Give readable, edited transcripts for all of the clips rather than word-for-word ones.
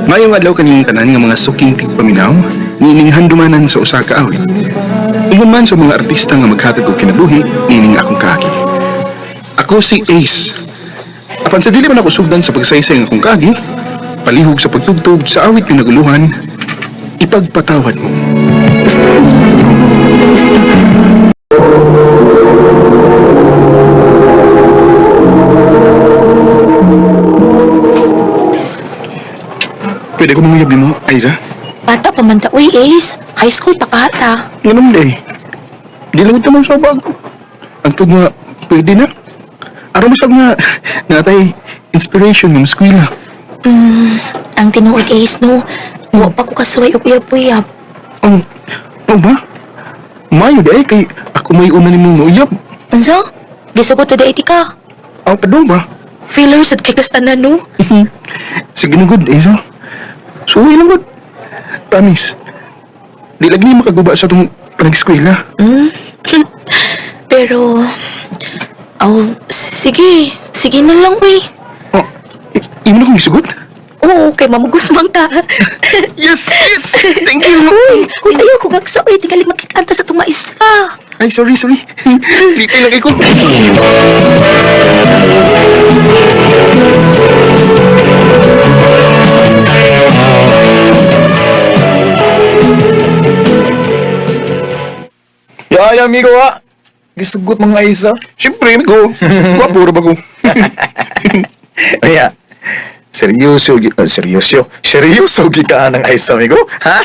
Mayong adlaw kaning tanan nga mga suking tigpaminaw, nining handumanan sa usa ka awit. Ingon man sa mga artista nga maghatag og kinabuhi, nining akong kaagi. Ako si Ace. Apan sa dili man ako sugdan sa pagsaysay ng akong kaagi, palihog sa pagtugtog sa awit nga naguluhan, ipagpatawad mo. Pwede ko mangyabli mo, Aiza? Bata pa man ta. Uy, Ace. High school pa ka ata. Ganun day. Di lang ito mong sa bago. Ang tug nga, pwede na. Araw masag nga, natay inspiration ng eskwela. Ang tinuod, Ace, no? Wa pa ko kasuway o uyab-uyab. Ang ba? Mayo day kay ako may una ni mong uyab. Anso? Gisugot na daiti ka. Ang padong ba? Feelers at kay kastanan, no? Sige na good, Aiza. Suwi lang good. Promise. Di lagi ni makaguba sa itong panag-eskwela. Pero... sige. Sige na lang, uy. Oh, imo na kong isugot? Oo, kay mamugos man ta. Yes! Thank you! Uy, ayaw ko gagsa. Uy, tingali makikanta sa itong maestra. Ay, sorry. Lipay lang ko. Ay, amigo ha. Gisugot mga isa. Siyempre, amigo. Wapura ba ko? Kaya, seryoso kita ng isa, amigo. Ha?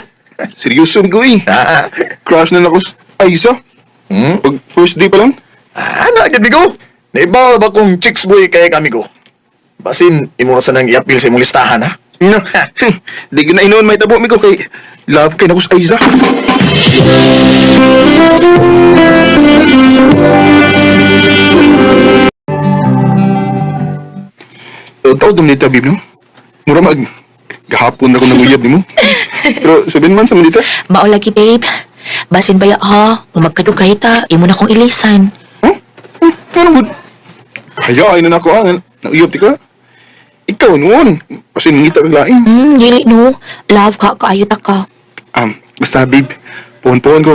Seryoso, amigo eh. Ha? Crush na ako sa Aiza. Pag first day pa lang. Agad, amigo. Naibawa ba kung chicks boy kaya amigo? Basin, imo sa nang i-appeal sa imong listahan, ha? No. Di ko na inoon may tabo, amigo, kay love kay na ko sa Aiza. Tao dum nita, babe, no? Mura mag... Gahapon na ko nanguyab ni mo. Pero 7 months naman dito. Maulagi, babe. Basin baya ha. Umagkadugay ta. Imo na kong ilisan. Ano mo? Hayaan na ako, ha? Nauyab di ka? Ikaw noon. Kasi nangita kang laing. Dili no. Love ka, kaayot ka. Basta, babe. Pohon-pohon ko,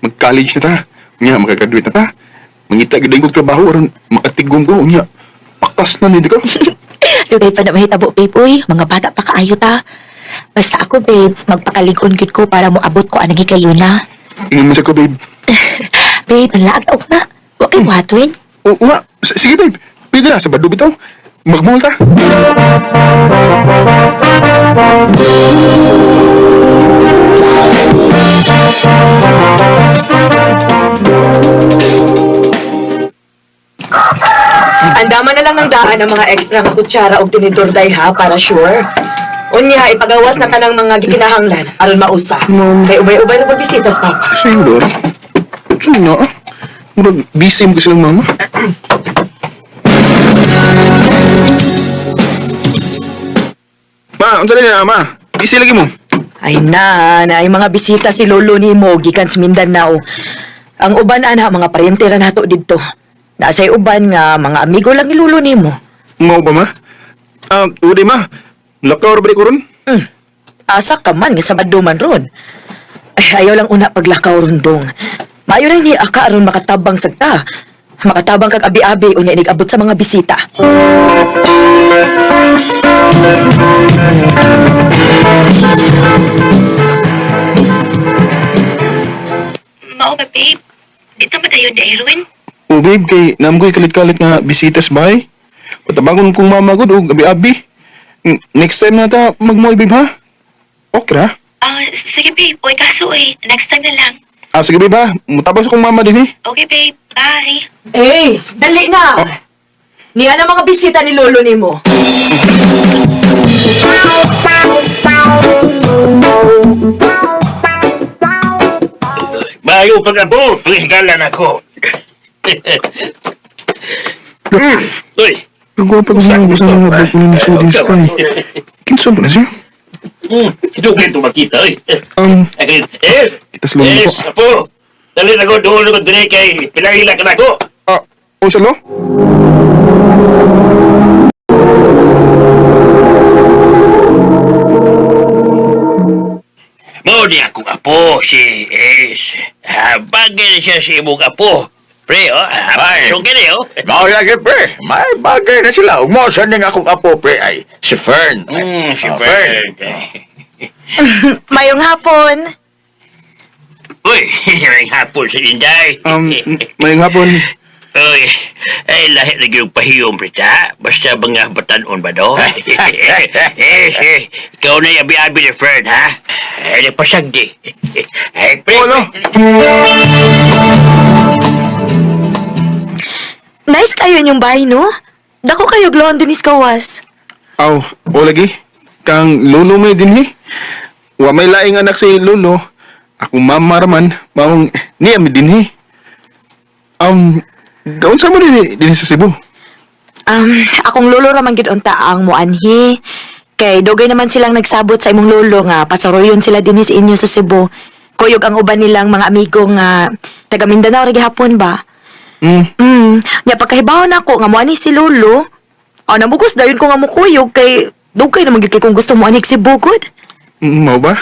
mag-college na ta. Unya, makagraduate na ta. Mangita gadaling kong trabaho, aron makatigong ko. Unya, pakas na nito ka. Dugay pa na mahitabo, babe. Uy, mga bata pa kaayot ta. Basta ako, babe, magpakalig-on gid ko para mo abot ko anang hikayo na. Ingin mo sa ko, babe. Babe, ang laag na na. Huwag kayo buhatuin. Sige, babe. Pwede na, sa bado bitaw. Magmahal ta. Andaman na lang ng daan ang mga extra nga kutsara o tinidor day ha, para sure. Unya, ipagawas na ka ng mga gikinahanglan aron mausa. Kay ubay-ubay na pagbisitas, Papa. Sa'yo, Lord. Sa'yo na, ah. Murag, busy mo kasi lang, mama. Ma, unsa na, ma? Busy lagi mo. Ay na ay mga bisita si Lolo ni mo, gikan sa Mindanao. Ang uban ana, mga paryente ra nato didto. Nasay uban nga, mga amigo lang ni Lolo ni mo. Mau ba, ma? Udi, ma. Lakaw ba ko ron? Asa ka man, nga sabado man ron. Ay, ayaw lang una paglakaw ron dong. Maayo na ni aka aron makatabang sagta. Makatabang kag abi-abi unya inig-abot sa mga bisita. Mao ba, babe? Dito ba tayo na Erwin? O, babe, kay naamgoy kalit-kalit nga bisitas bahay. Patabangon kong mama ko, o abi-abi. Next time na ta mag-mall, babe, ha? Okay, ha? Sige, babe. Uy, kaso next time na lang. Sige, babe, ha? Mutabas akong mama din, eh. Okay, babe. Bye. Ace, dali na! Niya na mga bisita ni Lolo ni mo. Bayo pag-abot, paghigalan ako. Uy, Pagwapa ko na gusto ng mga bago ng shooting spy. Kinso ba na siya? ito ganito makita, uy. Agad, Itas lang ako. apo. Dali na ko, doon na ko dire kay pilangila ka na ko. O, salo? Mao ni akong apo, si Ace. Bagay na siya si imong apo. Pre, Ay. so kini, oh. Mao yagi, pre. May bagay na sila. Umosan ng akong apo, pre, ay si Fern. Si Ah, Fern. Mayong hapon. Uy, may hapon sa Inday. Mayang hapon. Uy, ay lahi na yung pahiyom, Prita. Basta mga batanon ba do? Ikaw na yung abi-abi ni Fern, ha? Ay, napasagdi. Ay, pre. Nice kayo yung bahay, no? Dako kayo glon dinis kawas. Aw, o lagi. Kang lolo may din Wa may laing anak si lolo. Akong mamaraman, maong niya mi din Gaon sa mo din sa Cebu. Akong lolo raman gid unta ang muanhi. Kay dugay naman silang nagsabot sa imong lolo nga pasoroyon sila dinhi sa inyo sa Cebu. Kuyog ang uban nilang mga amigo nga taga Mindanao ri gihapon ba. Nya pagkahibaw na ako nga muani si lolo. Namugos dayon ko nga mukuyog kay dugay naman gid kay kung gusto mo anik si Bugod. Mao ba?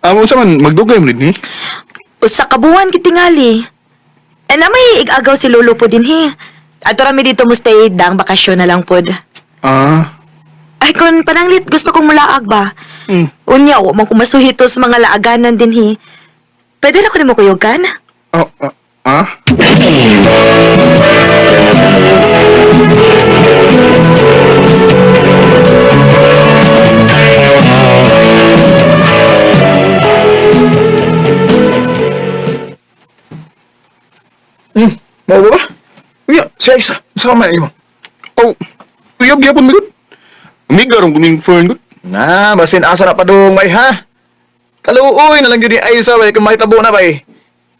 Unsa man magdugay mo din Usa ka buwan kitingali. Na may igagaw si lolo po din Ato rami dito mo stay dang bakasyon na lang pod. Ay kun pananglit gusto kong mulaag ba. Unya wa man ko masuhitos mga laaganan din Pwede na ko nimo kuyogan? Mao ba? Uya, si Aisa. Sama niyo. Oh, uyab gyapon mi gud. Amiga ron kuning Fern gud. Na, basin asa na pa dong may ha? Kaluoy na lang yun ni Aisa, bay, kung mahitabo na, bay.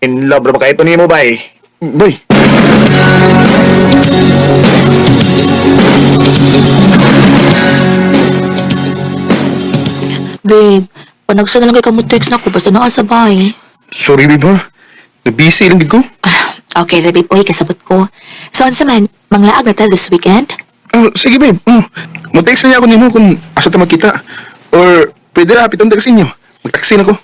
In love ra ba kayo nimo, bay? Bay. Babe, panagsa na lang kay kamo text na ko basta naa sa bahay. Sorry, babe ha. Na-busy lang gid ko. Okay, babe, uy, kasabot ko. So, ano man, manglaag na tayo this weekend? Sige, babe. Mag-text na niya ako nimo kung asa ta magkita. Or pwede na hapitan tayo sa inyo. Mag-taxi na ko.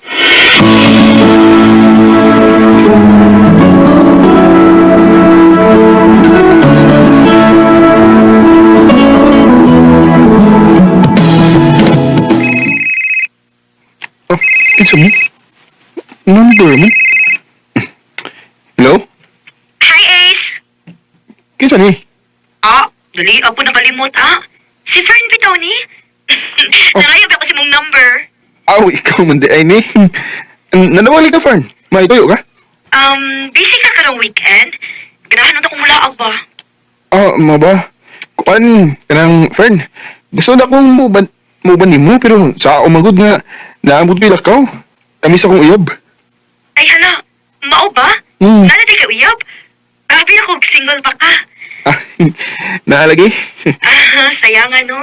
Kinsa mo? Number mo? Hello? Hi, Ace. Kinsa ni? Dali, ako nakalimot, Si Fern bitaw ni. Narayab ako si mong number. Aw, ikaw man di ay ni. Nanawali ka, Fern. May tuyo ka? Busy ka karong weekend. Ganahan na akong mulaag ba? Mo ba? Kuan, kanang Fern. Gusto na akong muban ni mo, pero sa umagod nga, naamod pila ka. Kami sa kong uyab. Ay, hala. Mao ba? Nana di ka uyab? Grabe na kung single pa ka. Naalagi? Sayangan, no?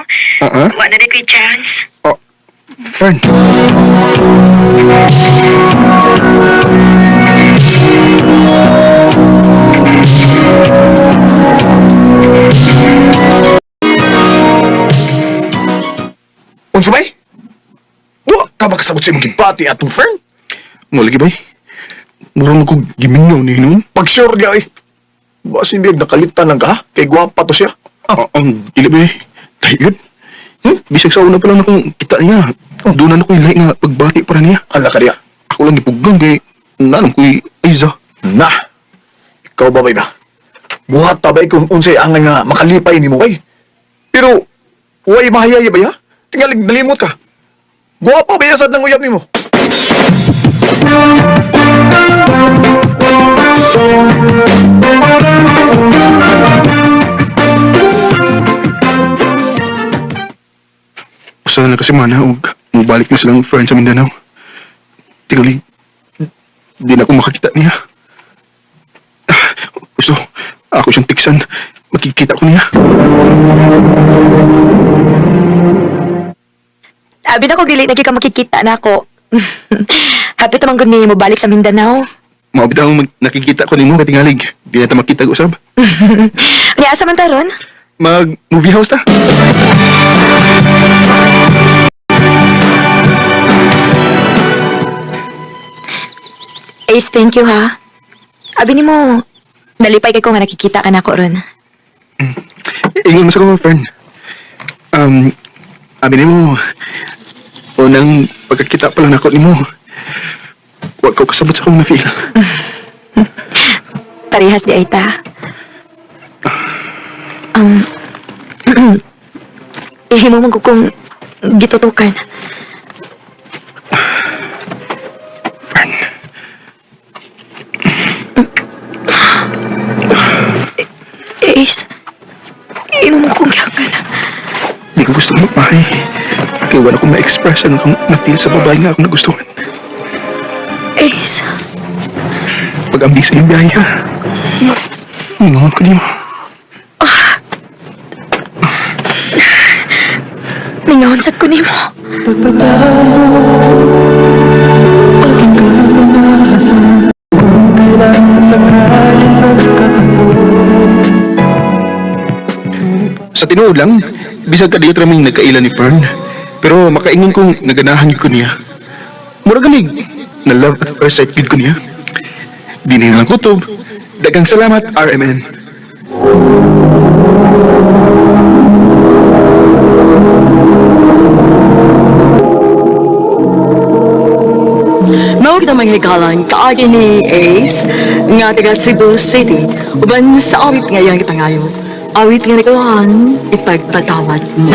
Wa na di ko'y chance. Fern. Unsa bay? Wa ka ba kasabot sa imong gibati atong Fern? Mo lagi bay? Murang ako gimingaw ni Hinong. Pag-sure niya, basin biyag nakalitan lang ka, ha? Kay gwapa to siya. Ang dili bay. Tayo yun. Bisag sa una pa lang akong kita niya. Doon na ko yung lahi nga pagbati para niya. Hala ka diya. Ako lang ipugang kay nanong ko'y Aiza. Na, ikaw ba ba? Buhat ta ba kung unsay angay nga makalipay ni mo bay? Pero, huwag mahayaya ba ya? Tingalig nalimot ka. Gwapa ba yasad ng uyab ni mo? Usa na kasi mana og mubalik na silang friend sa Mindanao. Tingalig, di na ako makakita niya. Gusto, ako siyang tiksan. Makikita ko niya. Abi na ko dili na ka makikita na ako. Happy tamang gud mi mo balik sa Mindanao. Maabitaw nakikita ko nimo kay tingalig. Di na ta makita usab. Nya asa man taron? Mag-movie house ta. Ace, thank you ha. Abi ni mo, nalipay kay ko nga nakikita ka na ko ron. Ingon mo sa ko, Fern. Abi ni mo, unang pagkakita pa lang ako ni mo, huwag ko kasabot sa kong na-feel. Parehas di ay ta. Ihimo mo ko kung gitutukan. Fern, Ace, ihimo mo kong gihakan. di ko gusto magpahay. Kaya wala akong ma-express ang akong na-feel sa babae nga akong nagustuhan. Ace, Pag-ambi sa iyong biyahe, ha? Ingon ko di mo. mingaonsat ko ni mo. Sa tinuod lang, bisag ka diyot raming nagkaila ni Fern. Pero makaingin kong naganahan ko niya. Mura ganig, na love at first sight ko niya. Di na lang kutob. Dagang salamat, RMN. Mao kita manghikalan kaagi ni Ace nga taga Cebu City uban sa awit nga iyang ipangayo. Awit nga nagawahan ipagpatawad mo.